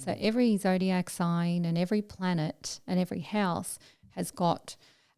So every zodiac sign and every planet and every house has got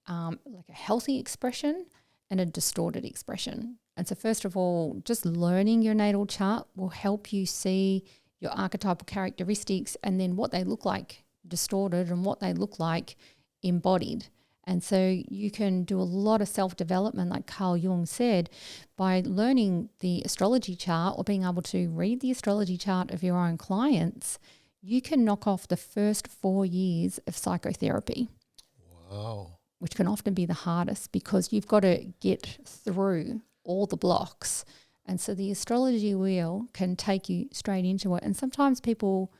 like a healthy expression and a distorted expression. And so first of all, just learning your natal chart will help you see your archetypal characteristics and then what they look like distorted and what they look like embodied. And so you can do a lot of self-development, like Carl Jung said, by learning the astrology chart or being able to read the astrology chart of your own clients. You can knock off the first 4 years of psychotherapy. Wow. Which can often be the hardest because you've got to get through all the blocks. And so the astrology wheel can take you straight into it. And sometimes people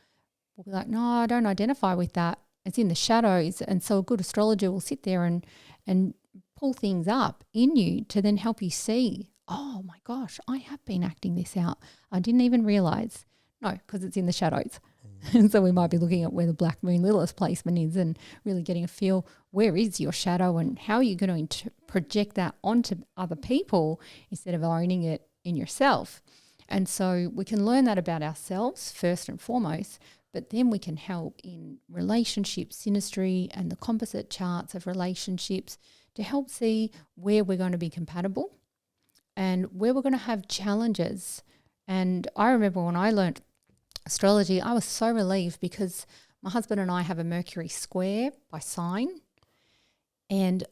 will be like, no, I don't identify with that. It's in the shadows. And so a good astrologer will sit there and pull things up in you to then help you see, oh my gosh, I have been acting this out. I didn't even realize. No, because it's in the shadows. And so we might be looking at where the Black Moon Lilith placement is and really getting a feel, where is your shadow and how are you going to project that onto other people instead of owning it in yourself. And so we can learn that about ourselves first and foremost, but then we can help in relationships, synastry, and the composite charts of relationships to help see where we're going to be compatible and where we're going to have challenges. And I remember when I learned astrology, I was so relieved because my husband and I have a Mercury square by sign. And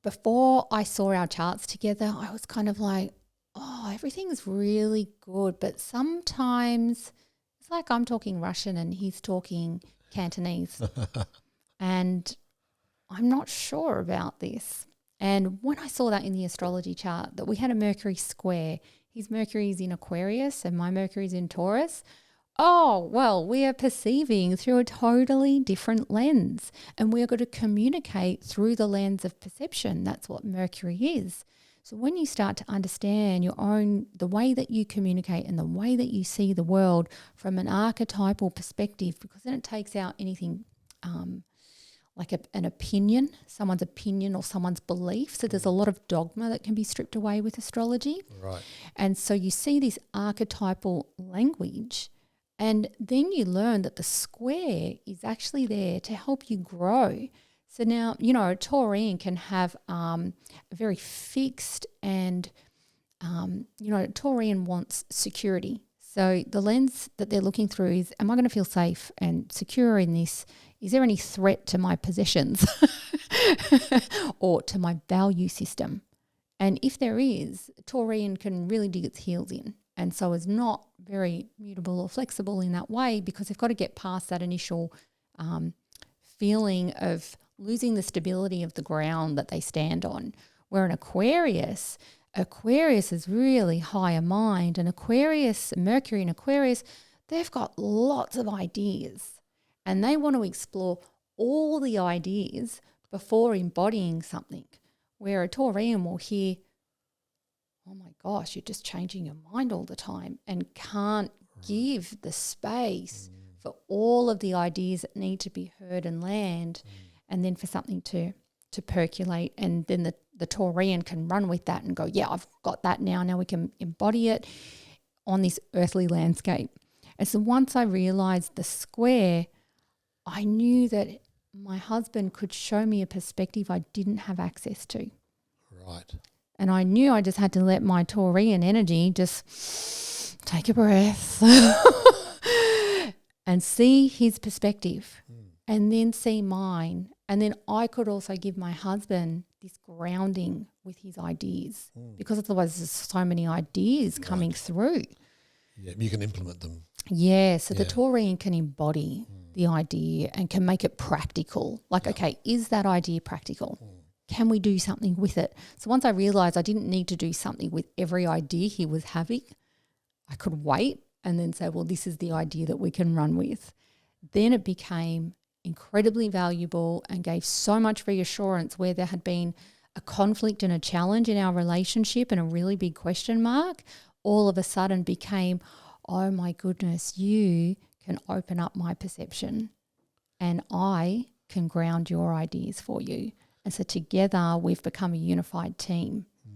before I saw our charts together, I was kind of like, oh, everything's really good. But sometimes it's like I'm talking Russian and he's talking Cantonese. And I'm not sure about this. And when I saw that in the astrology chart, that we had a Mercury square, his Mercury is in Aquarius and my Mercury is in Taurus. Oh, well, we are perceiving through a totally different lens and we are going to communicate through the lens of perception. That's what Mercury is. So when you start to understand the way that you communicate and the way that you see the world from an archetypal perspective, because then it takes out anything like an opinion, someone's opinion or someone's belief. So there's a lot of dogma that can be stripped away with astrology. Right. And so you see this archetypal language. And then you learn that the square is actually there to help you grow. So now, a Taurian can have a very fixed and, Taurian wants security. So the lens that they're looking through is, am I going to feel safe and secure in this? Is there any threat to my possessions or to my value system? And if there is, Taurian can really dig its heels in. And so is not very mutable or flexible in that way because they've got to get past that initial feeling of losing the stability of the ground that they stand on. Where an Aquarius is really higher mind. And Mercury in Aquarius, they've got lots of ideas and they want to explore all the ideas before embodying something. Where a Taurian will hear, oh my gosh, you're just changing your mind all the time and can't give the space for all of the ideas that need to be heard and land and then for something to percolate. And then the Taurian can run with that and go, yeah, I've got that now. Now we can embody it on this earthly landscape. And so once I realized the square, I knew that my husband could show me a perspective I didn't have access to. Right. And I knew I just had to let my Taurian energy just take a breath and see his perspective and then see mine. And then I could also give my husband this grounding with his ideas because otherwise there's so many ideas coming through. Yeah, you can implement them. Yeah, so the Taurian can embody the idea and can make it practical. Like, okay, is that idea practical? Can we do something with it? So once I realised I didn't need to do something with every idea he was having, I could wait and then say, well, this is the idea that we can run with. Then it became incredibly valuable and gave so much reassurance where there had been a conflict and a challenge in our relationship and a really big question mark, all of a sudden became, oh my goodness, you can open up my perception and I can ground your ideas for you. And so together we've become a unified team.